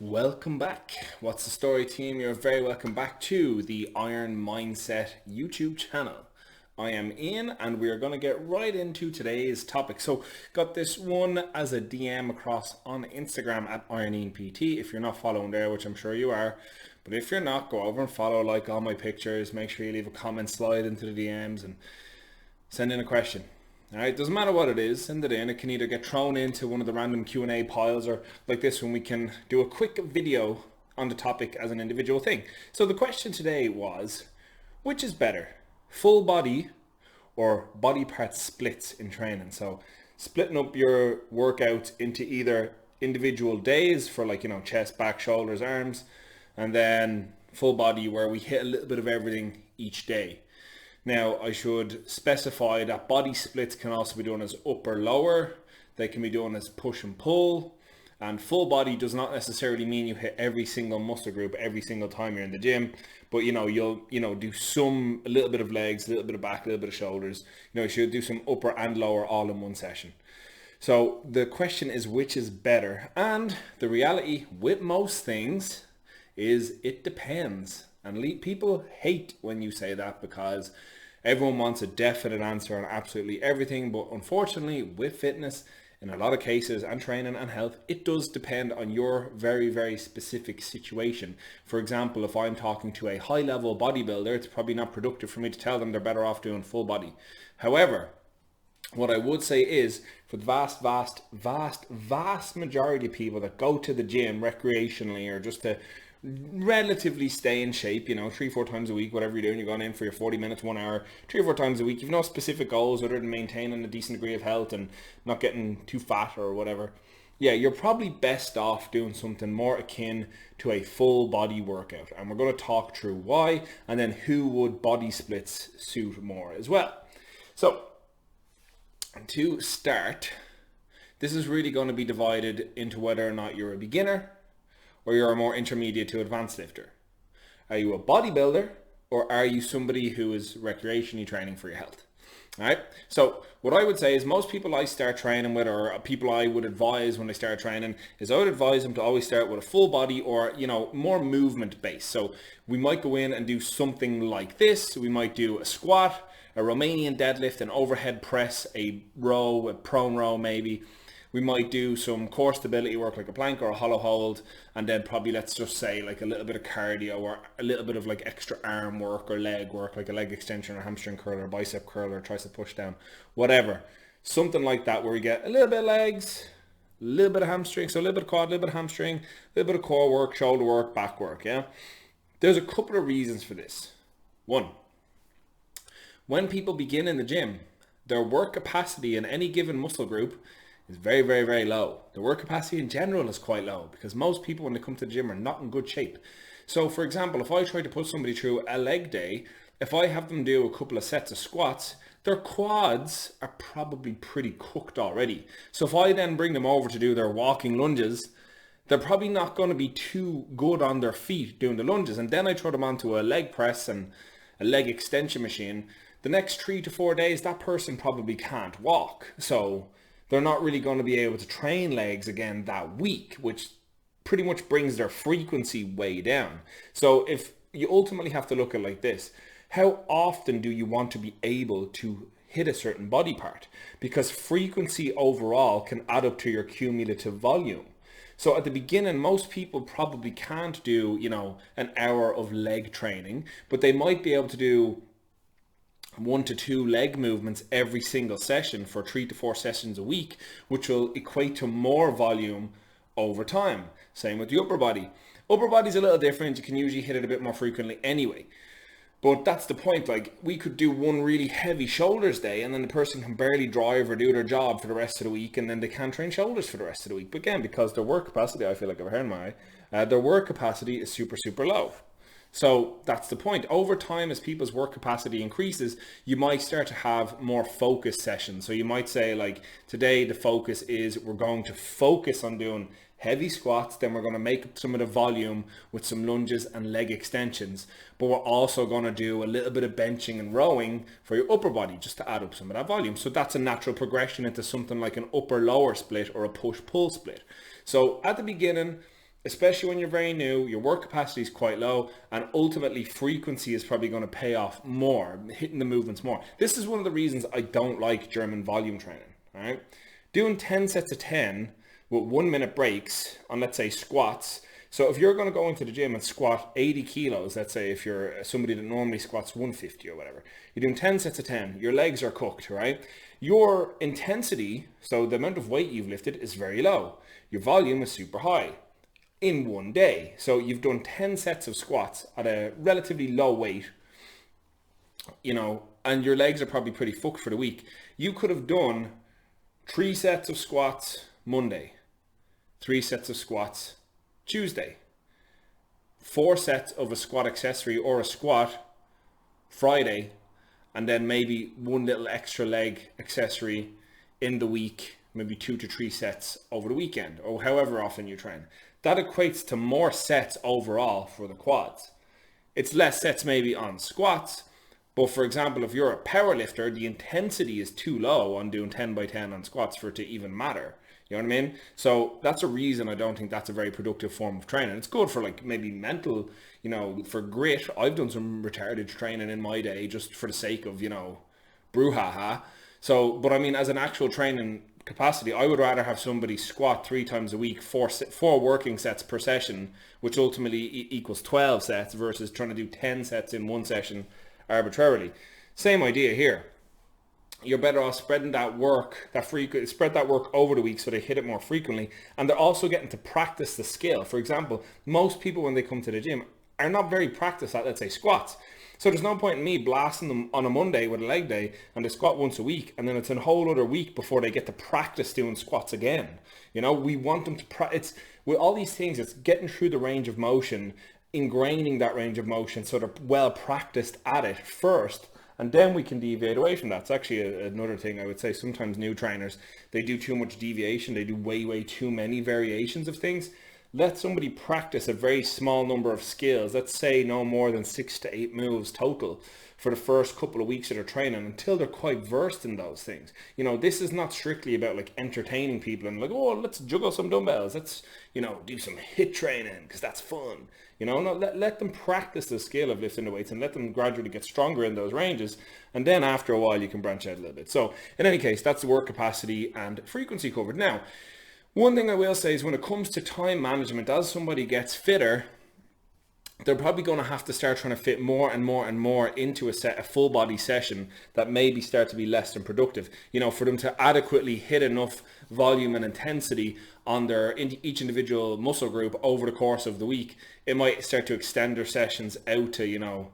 Welcome back. What's the story, team? You're very welcome back to the Iron Mindset YouTube channel. I am Ian and we are going to get right into today's topic. So got this one as a DM across on Instagram at IronIanPT. If you're not following there, which I'm sure you are, but if you're not, go over and follow, like all my pictures, make sure you leave a comment, slide into the DMs and send in a question. Alright, doesn't matter what it is, send it in. It can either get thrown into one of the random Q&A piles, or like this one, we can do a quick video on the topic as an individual thing. So the question today was, which is better, full body or body part splits in training? So splitting up your workouts into either individual days for, like, chest, back, shoulders, arms, and then full body where we hit a little bit of everything each day. Now, I should specify that body splits can also be done as upper lower. They can be done as push and pull. And full body does not necessarily mean you hit every single muscle group every single time you're in the gym. But, you'll do a little bit of legs, a little bit of back, a little bit of shoulders. You should do some upper and lower all in one session. So the question is, which is better? And the reality with most things is it depends. And people hate when you say that, because everyone wants a definite answer on absolutely everything. But unfortunately, with fitness, in a lot of cases, and training and health, it does depend on your very, very specific situation. For example, if I'm talking to a high-level bodybuilder, it's probably not productive for me to tell them they're better off doing full body. However, what I would say is, for the vast majority of people that go to the gym recreationally or just to relatively stay in shape, 3-4 times a week, whatever you're doing, you're going in for your 40 minutes, 1 hour, 3 or 4 times a week. You've no specific goals other than maintaining a decent degree of health and not getting too fat or whatever. Yeah, you're probably best off doing something more akin to a full body workout. And we're going to talk through why, and then who would body splits suit more as well. So to start, this is really going to be divided into whether or not you're a beginner or you're a more intermediate to advanced lifter. Are you a bodybuilder, or are you somebody who is recreationally training for your health? All right. So what I would say is, most people I start training with, or people I would advise when they start training, is I would advise them to always start with a full body or, more movement based. So we might go in and do something like this. We might do a squat, a Romanian deadlift, an overhead press, a row, a prone row maybe. We might do some core stability work like a plank or a hollow hold, and then probably, let's just say, like a little bit of cardio or a little bit of like extra arm work or leg work, like a leg extension or hamstring curl or bicep curl or tricep push down, whatever. Something like that, where we get a little bit of legs, a little bit of hamstring, so a little bit of quad, a little bit of hamstring, a little bit of core work, shoulder work, back work, yeah? There's a couple of reasons for this. One, when people begin in the gym, their work capacity in any given muscle group is very, very, very low. The work capacity in general is quite low, because most people when they come to the gym are not in good shape. So for example, if I try to put somebody through a leg day, if I have them do a couple of sets of squats, their quads are probably pretty cooked already. So if I then bring them over to do their walking lunges, they're probably not going to be too good on their feet doing the lunges. And then I throw them onto a leg press and a leg extension machine. The next 3 to 4 days, that person probably can't walk. So they're not really going to be able to train legs again that week, which pretty much brings their frequency way down. So if you ultimately have to look at it like this, how often do you want to be able to hit a certain body part? Because frequency overall can add up to your cumulative volume. So at the beginning, most people probably can't do, an hour of leg training, but they might be able to do 1 to 2 leg movements every single session for 3 to 4 sessions a week, which will equate to more volume over time. Same with the upper body. Upper body's a little different. You can usually hit it a bit more frequently anyway. But that's the point. Like, we could do one really heavy shoulders day, and then the person can barely drive or do their job for the rest of the week, and then they can't train shoulders for the rest of the week. But again, because their work capacity, I feel like I've heard my eye, their work capacity is super, super low. So that's the point. Over time, as people's work capacity increases, you might start to have more focus sessions. So you might say, like, today the focus is we're going to focus on doing heavy squats, then we're going to make up some of the volume with some lunges and leg extensions. But we're also going to do a little bit of benching and rowing for your upper body just to add up some of that volume. So that's a natural progression into something like an upper-lower split or a push-pull split. So at the beginning, especially when you're very new, your work capacity is quite low, and ultimately frequency is probably going to pay off more, hitting the movements more. This is one of the reasons I don't like German volume training, all right? Doing 10 sets of 10 with 1 minute breaks on, let's say, squats. So if you're going to go into the gym and squat 80 kilos, let's say if you're somebody that normally squats 150 or whatever, you're doing 10 sets of 10, your legs are cooked, right? Your intensity, so the amount of weight you've lifted, is very low. Your volume is super high in one day. So you've done 10 sets of squats at a relatively low weight, and your legs are probably pretty fucked for the week. You could have done 3 sets of squats Monday, 3 sets of squats Tuesday, 4 sets of a squat accessory or a squat Friday, and then maybe 1 little extra leg accessory in the week, maybe 2 to 3 sets over the weekend, or however often you train. That equates to more sets overall for the quads. It's less sets maybe on squats, but for example, if you're a power lifter, the intensity is too low on doing 10 by 10 on squats for it to even matter. You know what I mean? So that's a reason I don't think that's a very productive form of training. It's good for like maybe mental, for grit. I've done some retarded training in my day just for the sake of, brouhaha. So, but I mean, as an actual training capacity, I would rather have somebody squat 3 times a week, four working sets per session, which ultimately equals 12 sets versus trying to do 10 sets in one session arbitrarily. Same idea here. You're better off spreading that work, spread that work over the week so they hit it more frequently, and they're also getting to practice the skill. For example, most people when they come to the gym are not very practiced at, let's say, squats. So there's no point in me blasting them on a Monday with a leg day and they squat once a week, and then it's a whole other week before they get to practice doing squats again. We want them to practice. With all these things, it's getting through the range of motion, ingraining that range of motion so they're well practiced at it first, and then we can deviate away from that. It's actually another thing I would say. Sometimes new trainers, they do too much deviation. They do way too many variations of things. Let somebody practice a very small number of skills. Let's say no more than 6 to 8 moves total for the first couple of weeks of their training until they're quite versed in those things. This is not strictly about like entertaining people and like, oh, let's juggle some dumbbells. Let's, do some HIIT training because that's fun. No, let them practice the skill of lifting the weights and let them gradually get stronger in those ranges. And then after a while, you can branch out a little bit. So in any case, that's the work capacity and frequency covered. Now, one thing I will say is when it comes to time management, as somebody gets fitter, they're probably going to have to start trying to fit more and more into a full body session that maybe start to be less than productive. For them to adequately hit enough volume and intensity on each individual muscle group over the course of the week, it might start to extend their sessions out to,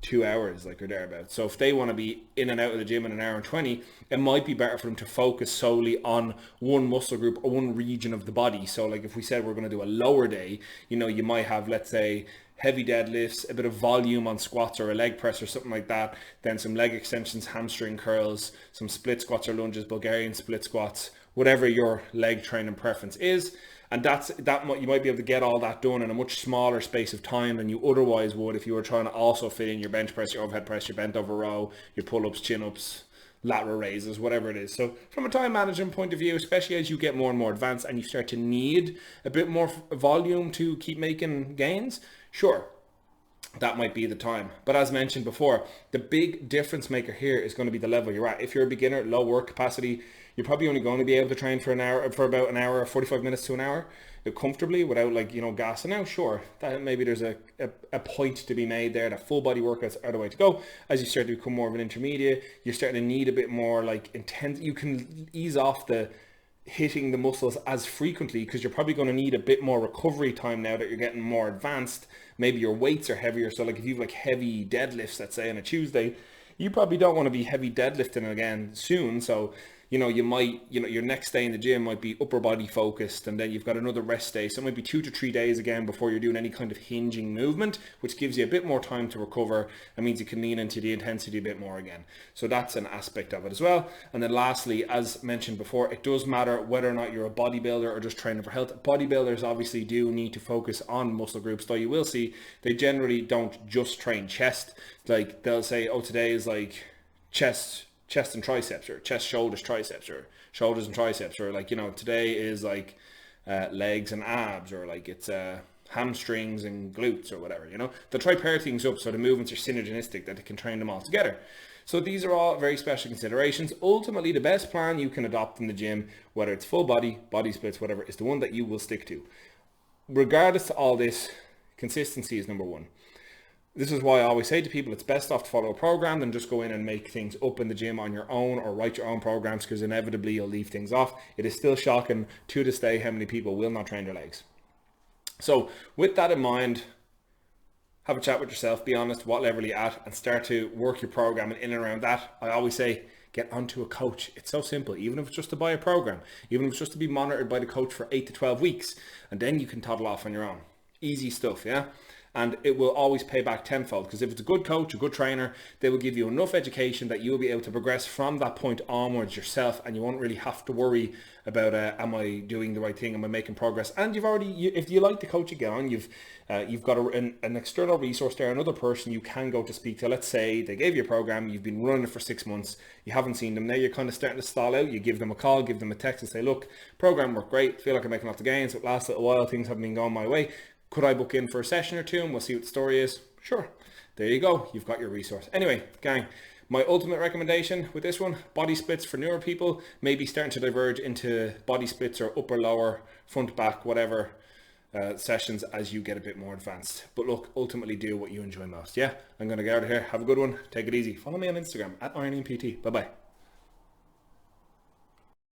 2 hours, like or thereabouts. So if they want to be in and out of the gym in an hour and 20, it might be better for them to focus solely on one muscle group or one region of the body. So like if we said we're going to do a lower day, you might have, let's say, heavy deadlifts, a bit of volume on squats or a leg press or something like that, then some leg extensions, hamstring curls, some split squats or lunges, Bulgarian split squats, whatever your leg training preference is. And you might be able to get all that done in a much smaller space of time than you otherwise would if you were trying to also fit in your bench press, your overhead press, your bent over row, your pull-ups, chin-ups, lateral raises, whatever it is. So from a time management point of view, especially as you get more and more advanced and you start to need a bit more volume to keep making gains, sure, that might be the time. But as mentioned before, the big difference maker here is going to be the level you're at. If you're a beginner, low work capacity, you're probably only going to be able to train for about an hour, 45 minutes to an hour comfortably without gassing out. Sure, that maybe there's a point to be made there that full body workouts are the way to go. As you start to become more of an intermediate, you're starting to need a bit more intense. You can ease off the hitting the muscles as frequently because you're probably going to need a bit more recovery time now that you're getting more advanced. Maybe your weights are heavier. So if you've heavy deadlifts, let's say on a Tuesday, you probably don't want to be heavy deadlifting again soon. So you might, your next day in the gym might be upper body focused, and then you've got another rest day. So it might be 2 to 3 days again before you're doing any kind of hinging movement, which gives you a bit more time to recover. That means you can lean into the intensity a bit more again. So that's an aspect of it as well. And then lastly, as mentioned before, it does matter whether or not you're a bodybuilder or just training for health. Bodybuilders obviously do need to focus on muscle groups, though you will see they generally don't just train chest. They'll say, oh, today is chest and triceps, or chest, shoulders, triceps, or shoulders and triceps, or today is legs and abs, or like it's hamstrings and glutes or whatever, you know. They'll try pair things up so the movements are synergistic, that they can train them all together. So these are all very special considerations. Ultimately, the best plan you can adopt in the gym, whether it's full body, body splits, whatever, is the one that you will stick to. Regardless to all this, consistency is number one. This is why I always say to people, it's best off to follow a program than just go in and make things up in the gym on your own, or write your own programs, because inevitably you'll leave things off. It is still shocking to this day how many people will not train their legs. So with that in mind, have a chat with yourself, be honest what level you're at, and start to work your program in and around that. I always say, get onto a coach. It's so simple, even if it's just to buy a program, even if it's just to be monitored by the coach for 8 to 12 weeks, and then you can toddle off on your own. Easy stuff, yeah? And it will always pay back tenfold, because if it's a good coach, a good trainer, they will give you enough education that you'll be able to progress from that point onwards yourself, and you won't really have to worry about am I doing the right thing, am I making progress? And you've already, if you like the coach you get on, you've got an external resource there, another person you can go to speak to. Let's say they gave you a program, you've been running it for 6 months, you haven't seen them, now you're kind of starting to stall out. You give them a call, give them a text and say, look, program worked great, feel like I'm making lots of gains, but last little while things haven't been going my way. Could I book in for a session or two and we'll see what the story is? Sure. There you go. You've got your resource. Anyway, gang, my ultimate recommendation with this one, body splits for newer people, maybe starting to diverge into body splits or upper, lower, front, back, whatever sessions as you get a bit more advanced. But look, ultimately do what you enjoy most. Yeah, I'm going to get out of here. Have a good one. Take it easy. Follow me on Instagram @IroningPT. Bye-bye.